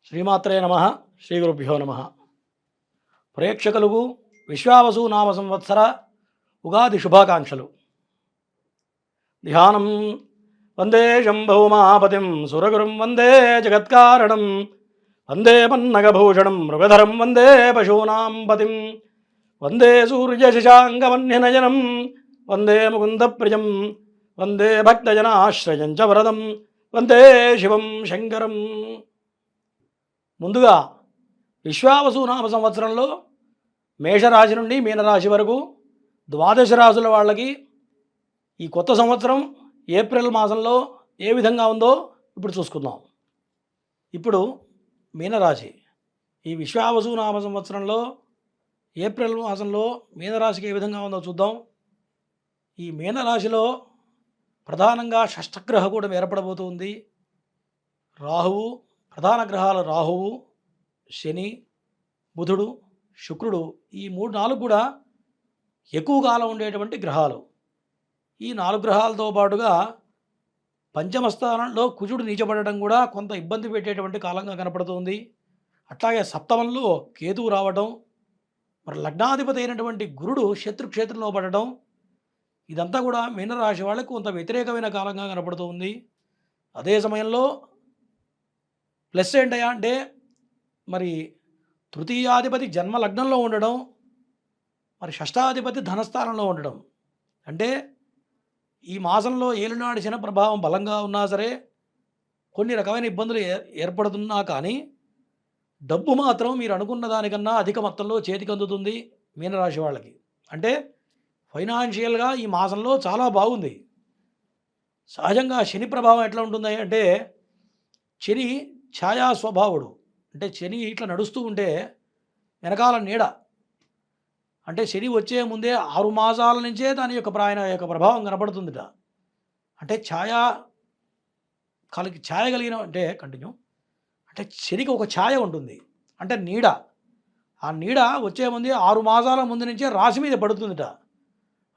శ్రీమాత్రే నమ. శ్రీ గురుభ్యో నమ. ప్రేక్షకులకు విశ్వావసు నామ సంవత్సర ఉగాది శుభాకాంక్షలు. ధ్యానం వందే శంభౌమాపతిం సురగురుం వందే జగత్కారణం వందే పన్నగభూషణం మృగధరం వందే పశూనాం పతిం వందే సూర్యశశాంగమన్యనయనం వందే ముకుందప్రియం వందే భక్తజనాశ్రయం చ వరదం వందే శివం శంకరం. ముందుగా విశ్వావసు నామ సంవత్సరంలో మేషరాశి నుండి మీనరాశి వరకు ద్వాదశ రాశుల వాళ్ళకి ఈ కొత్త సంవత్సరం ఏప్రిల్ మాసంలో ఏ విధంగా ఉందో ఇప్పుడు చూసుకుందాం. ఇప్పుడు మీనరాశి ఈ విశ్వావసు నామ సంవత్సరంలో ఏప్రిల్ మాసంలో మీనరాశికి ఏ విధంగా ఉందో చూద్దాం. ఈ మీనరాశిలో ప్రధానంగా షష్టగ్రహ కూడా ఏర్పడబోతుంది. రాహువు, ప్రధాన గ్రహాలు రాహువు, శని, బుధుడు, శుక్రుడు, ఈ 3-4 కూడా ఎక్కువ కాలం ఉండేటువంటి గ్రహాలు. ఈ 4 గ్రహాలతో పాటుగా పంచమ స్థానంలో కుజుడు నీచబడడం కూడా కొంత ఇబ్బంది పెట్టేటువంటి కాలంగా కనపడుతుంది. అట్లాగే సప్తమంలో కేతువు రావడం, మరి లగ్నాధిపతి అయినటువంటి గురుడు శత్రుక్షేత్రంలో పడడం, ఇదంతా కూడా మీనరాశి వాళ్ళకు కొంత వ్యతిరేకమైన కాలంగా కనపడుతుంది. అదే సమయంలో ప్లస్ ఏంటయ్యా అంటే మరి తృతీయాధిపతి జన్మ లగ్నంలో ఉండడం, మరి షష్టాధిపతి ధనస్థానంలో ఉండడం. అంటే ఈ మాసంలో ఏలినాడు శని ప్రభావం బలంగా ఉన్నా సరే కొన్ని రకమైన ఇబ్బందులు ఏర్పడుతున్నా కానీ డబ్బు మాత్రం మీరు అనుకున్న దానికన్నా అధిక మొత్తంలో చేతికి అందుతుంది మీనరాశి వాళ్ళకి. అంటే ఫైనాన్షియల్గా ఈ మాసంలో చాలా బాగుంది. సహజంగా శని ప్రభావం ఎట్లా ఉంటుంది అంటే శని ఛాయా స్వభావుడు. అంటే శని ఇట్లా నడుస్తూ ఉంటే వెనకాల నీడ, అంటే శని వచ్చే ముందే 6 మాసాల నుంచే దాని యొక్క ప్రభావం కనపడుతుందిట. అంటే ఛాయ కలిగిన అంటే కంటిన్యూ అంటే శనికి ఒక ఛాయ ఉంటుంది, అంటే నీడ. ఆ నీడ వచ్చే ముందే 6 మాసాల ముందు నుంచే రాశి మీద పడుతుందిట.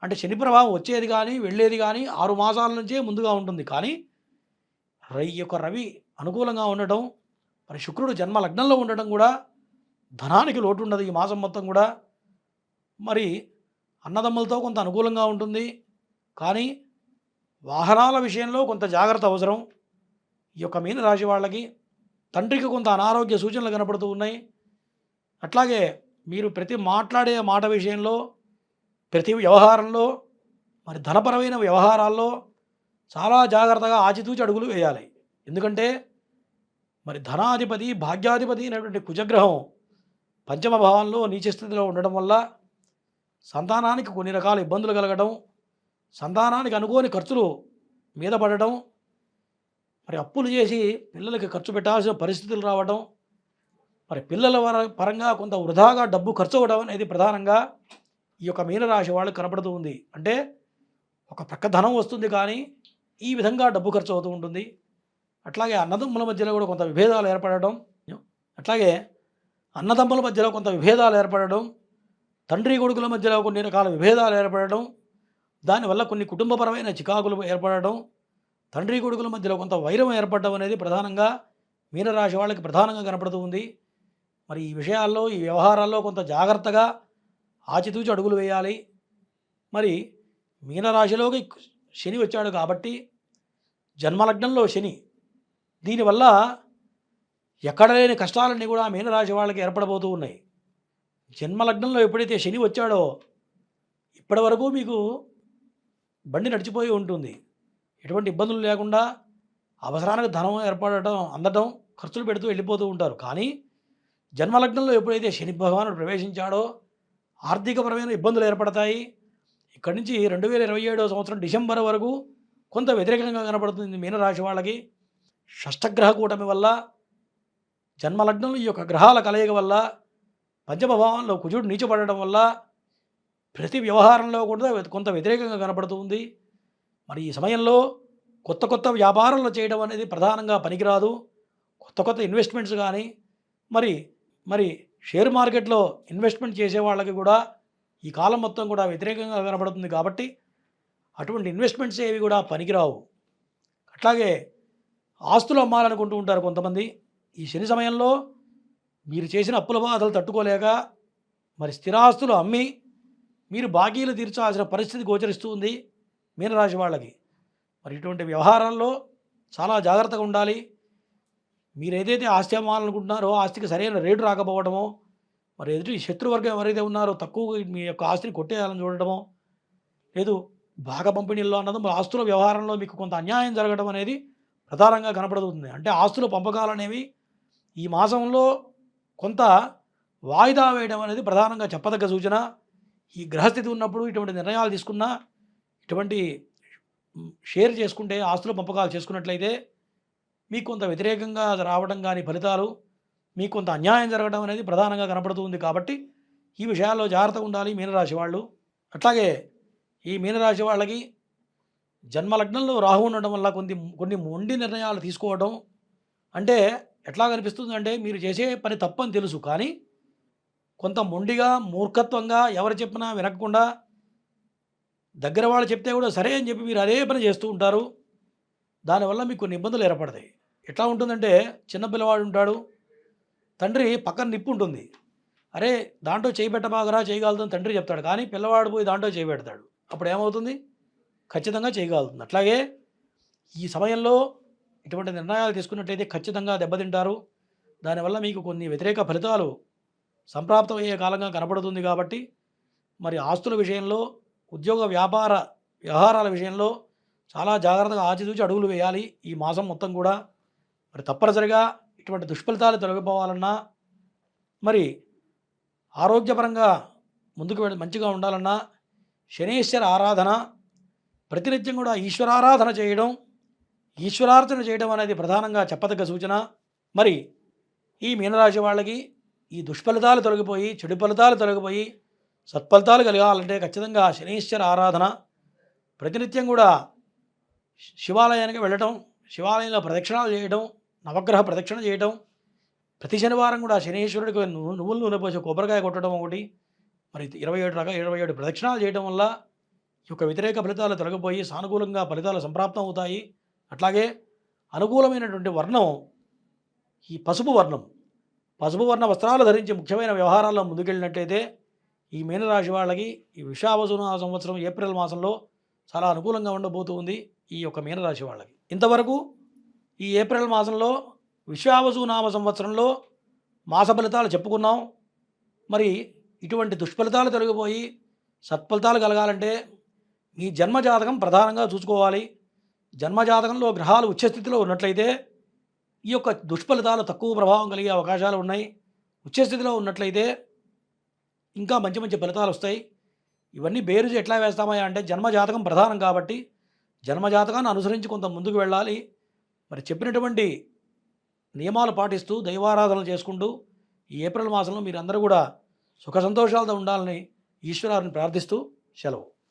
అంటే శని ప్రభావం వచ్చేది కానీ వెళ్ళేది కానీ 6 మాసాల నుంచే ముందుగా ఉంటుంది. కానీ రవి అనుకూలంగా ఉండటం, మరి శుక్రుడు జన్మ లగ్నంలో ఉండటం కూడా ధనానికి లోటు ఉండదు ఈ మాసం మొత్తం కూడా. మరి అన్నదమ్ములతో కొంత అనుకూలంగా ఉంటుంది, కానీ వాహనాల విషయంలో కొంత జాగ్రత్త అవసరం. ఈ యొక్క మీనరాశి వాళ్ళకి తండ్రికి కొంత అనారోగ్య సూచనలు కనపడుతూ ఉన్నాయి. అట్లాగే మీరు ప్రతి మాట్లాడే మాట విషయంలో, ప్రతి వ్యవహారంలో, మరి ధనపరమైన వ్యవహారాల్లో చాలా జాగ్రత్తగా ఆచితూచి అడుగులు వేయాలి. ఎందుకంటే మరి ధనాధిపతి, భాగ్యాధిపతి అయినటువంటి కుజగ్రహం పంచమ భావంలో నీచ స్థితిలో ఉండడం వల్ల సంతానానికి కొన్ని రకాల ఇబ్బందులు కలగడం, సంతానానికి అనుకోని ఖర్చులు మీద పడడం, మరి అప్పులు చేసి పిల్లలకి ఖర్చు పెట్టాల్సిన పరిస్థితులు రావడం, మరి పిల్లల పరంగా కొంత వృధాగా డబ్బు ఖర్చు అవ్వడం అనేది ప్రధానంగా ఈ యొక్క మీనరాశి వాళ్ళకి కనపడుతూ ఉంది. అంటే ఒక ప్రక్క ధనం వస్తుంది కానీ ఈ విధంగా డబ్బు ఖర్చు అవుతూ ఉంటుంది. అట్లాగే అన్నదమ్ముల మధ్యలో కూడా కొంత విభేదాలు ఏర్పడడం, తండ్రి కొడుకుల మధ్యలో కొన్ని రకాల విభేదాలు ఏర్పడడం, దానివల్ల కొన్ని కుటుంబపరమైన చికాకులు ఏర్పడడం, తండ్రి కొడుకుల మధ్యలో కొంత వైరం ఏర్పడడం అనేది ప్రధానంగా మీనరాశి వాళ్ళకి ప్రధానంగా కనపడుతూ ఉంది. మరి ఈ విషయాల్లో, ఈ వ్యవహారాల్లో కొంత జాగ్రత్తగా ఆచితూచి అడుగులు వేయాలి. మరి మీనరాశిలోకి శని వచ్చాడు కాబట్టి జన్మలగ్నంలో శని, దీనివల్ల ఎక్కడ లేని కష్టాలన్నీ కూడా మీనరాశి వాళ్ళకి ఏర్పడబోతూ ఉన్నాయి. జన్మలగ్నంలో ఎప్పుడైతే శని వచ్చాడో ఇప్పటి వరకు మీకు బండి నడిచిపోయి ఉంటుంది, ఎటువంటి ఇబ్బందులు లేకుండా అవసరానికి ధనం అందడం, ఖర్చులు పెడుతూ వెళ్ళిపోతూ ఉంటారు. కానీ జన్మలగ్నంలో ఎప్పుడైతే శని భగవానుడు ప్రవేశించాడో ఆర్థికపరమైన ఇబ్బందులు ఏర్పడతాయి. ఇక్కడి నుంచి 2027 సంవత్సరం డిసెంబర్ వరకు కొంత వ్యతిరేకంగా కనపడుతుంది మీనరాశి వాళ్ళకి. షష్టగ్రహ కూటమి వల్ల, జన్మలగ్నంలో ఈ యొక్క గ్రహాల కలయిక వల్ల, పంచమభావంలో కుజుడు నీచపడడం వల్ల ప్రతి వ్యవహారంలో కూడా కొంత వ్యతిరేకంగా కనపడుతుంది. మరి ఈ సమయంలో కొత్త వ్యాపారాలు చేయడం అనేది ప్రధానంగా పనికిరాదు. కొత్త ఇన్వెస్ట్మెంట్స్ కానీ, మరి షేర్ మార్కెట్లో ఇన్వెస్ట్మెంట్ చేసే వాళ్ళకి కూడా ఈ కాలం మొత్తం కూడా వ్యతిరేకంగా కనపడుతుంది. కాబట్టి అటువంటి ఇన్వెస్ట్మెంట్స్ ఏవి కూడా పనికిరావు. అట్లాగే ఆస్తులు అమ్మాలనుకుంటూ ఉంటారు కొంతమంది. ఈ శని సమయంలో మీరు చేసిన అప్పుల బాధలు తట్టుకోలేక మరి స్థిరాస్తులు అమ్మి మీరు బాకీలు తీర్చాల్సిన పరిస్థితి గోచరిస్తూ ఉంది మీనరాశి వాళ్ళకి. మరి ఇటువంటి వ్యవహారాల్లో చాలా జాగ్రత్తగా ఉండాలి. మీరు ఏదైతే ఆస్తి అమ్మాలనుకుంటున్నారో ఆస్తికి సరైన రేటు రాకపోవడమో, మరి ఎదుటి శత్రువర్గం ఎవరైతే ఉన్నారో తక్కువ మీ యొక్క ఆస్తిని కొట్టేయాలని చూడటమో, లేదు భాగ పంపిణీల్లో అన్నది మరి ఆస్తుల వ్యవహారంలో మీకు కొంత అన్యాయం జరగడం అనేది ప్రధానంగా కనపడుతుంది. అంటే ఆస్తుల పంపకాలనేవి ఈ మాసంలో కొంత వాయిదా వేయడం అనేది ప్రధానంగా చెప్పదగ్గ సూచన. ఈ గ్రహస్థితి ఉన్నప్పుడు ఇటువంటి నిర్ణయాలు తీసుకున్నా, ఇటువంటి షేర్ చేసుకుంటే, ఆస్తుల పంపకాలు చేసుకున్నట్లయితే మీకు కొంత వ్యతిరేకంగా రావడం కానీ ఫలితాలు, మీకు కొంత అన్యాయం జరగడం అనేది ప్రధానంగా కనపడుతూ ఉంది. కాబట్టి ఈ విషయాల్లో జాగ్రత్తగా ఉండాలి మీనరాశి వాళ్ళు. అట్లాగే ఈ మీనరాశి వాళ్ళకి జన్మలగ్నంలో రాహు ఉండడం వల్ల కొన్ని మొండి నిర్ణయాలు తీసుకోవడం అంటే ఎట్లా కనిపిస్తుంది అంటే, మీరు చేసే పని తప్పని తెలుసు కానీ కొంత మొండిగా మూర్ఖత్వంగా ఎవరు చెప్పినా వినకుండా దగ్గర వాళ్ళు చెప్తే కూడా సరే అని చెప్పి మీరు అదే పని చేస్తూ ఉంటారు. దానివల్ల మీకు కొన్ని ఇబ్బందులు ఏర్పడతాయి. ఎట్లా ఉంటుందంటే, చిన్న పిల్లవాడు ఉంటాడు, తండ్రి పక్కన నిప్పు ఉంటుంది. అరే దాంట్లో చేయి పెట్టబాగరా చేయగలుగుతుంది తండ్రి చెప్తాడు, కానీ పిల్లవాడు పోయి దాంట్లో చేయి పెడతాడు. అప్పుడు ఏమవుతుంది? ఖచ్చితంగా చేయగలుగుతుంది. అట్లాగే ఈ సమయంలో ఇటువంటి నిర్ణయాలు తీసుకున్నట్లయితే ఖచ్చితంగా దెబ్బతింటారు. దానివల్ల మీకు కొన్ని వ్యతిరేక ఫలితాలు సంప్రాప్తమయ్యే కాలంగా కనపడుతుంది. కాబట్టి మరి ఆస్తుల విషయంలో, ఉద్యోగ వ్యాపార వ్యవహారాల విషయంలో చాలా జాగ్రత్తగా ఆచితూచి అడుగులు వేయాలి ఈ మాసం మొత్తం కూడా. మరి తప్పనిసరిగా ఇటువంటి దుష్ఫలితాలు తొలగిపోవాలన్నా, మరి ఆరోగ్యపరంగా ముందుకు మంచిగా ఉండాలన్నా శనేశ్వర ఆరాధన, ప్రతినిత్యం కూడా ఈశ్వరారాధన చేయడం, ఈశ్వరార్చన చేయడం అనేది ప్రధానంగా చెప్పదగ్గ సూచన. మరి ఈ మీనరాశి వాళ్ళకి ఈ దుష్ఫలితాలు తొలగిపోయి, చెడు ఫలితాలు తొలగిపోయి సత్ఫలితాలు కలగాలంటే ఖచ్చితంగా శనీశ్వర ఆరాధన, ప్రతినిత్యం కూడా శివాలయానికి వెళ్ళటం, శివాలయంలో ప్రదక్షిణాలు చేయడం, నవగ్రహ ప్రదక్షిణ చేయడం, ప్రతి శనివారం కూడా శనీశ్వరుడికి నువ్వుల నూనె పోసి కొబ్బరికాయ కొట్టడం ఒకటి, మరి 27 ప్రదక్షిణాలు చేయడం వల్ల ఈ యొక్క వ్యతిరేక ఫలితాలు తొలగిపోయి సానుకూలంగా ఫలితాలు సంప్రాప్తం అవుతాయి. అట్లాగే అనుకూలమైనటువంటి వర్ణం ఈ పసుపు వర్ణం. పసుపు వర్ణ వస్త్రాలు ధరించి ముఖ్యమైన వ్యవహారాల్లో ముందుకెళ్ళినట్టయితే ఈ మీనరాశి వాళ్ళకి ఈ విషావసునామ సంవత్సరం ఏప్రిల్ మాసంలో చాలా అనుకూలంగా ఉండబోతుంది ఈ యొక్క మీనరాశి వాళ్ళకి. ఇంతవరకు ఈ ఏప్రిల్ మాసంలో విశ్వావసునామ సంవత్సరంలో మాస ఫలితాలు చెప్పుకున్నాం. మరి ఇటువంటి దుష్ఫలితాలు తొలగిపోయి సత్ఫలితాలు కలగాలంటే మీ జన్మజాతకం ప్రధానంగా చూసుకోవాలి. జన్మజాతకంలో గ్రహాలు ఉచ్చస్థితిలో ఉన్నట్లయితే ఈ యొక్క దుష్ఫలితాలు తక్కువ ప్రభావం కలిగే అవకాశాలు ఉన్నాయి. ఉచ్చస్థితిలో ఉన్నట్లయితే ఇంకా మంచి మంచి ఫలితాలు వస్తాయి. ఇవన్నీ బేరుజు ఎట్లా వేస్తామయ్యా అంటే, జన్మజాతకం ప్రధానం కాబట్టి జన్మజాతకాన్ని అనుసరించి కొంత ముందుకు వెళ్ళాలి. మరి చెప్పినటువంటి నియమాలు పాటిస్తూ దైవారాధనలు చేసుకుంటూ ఈ ఏప్రిల్ మాసంలో మీరందరూ కూడా సుఖ సంతోషాలతో ఉండాలని ఈశ్వరాన్ని ప్రార్థిస్తూ సెలవు.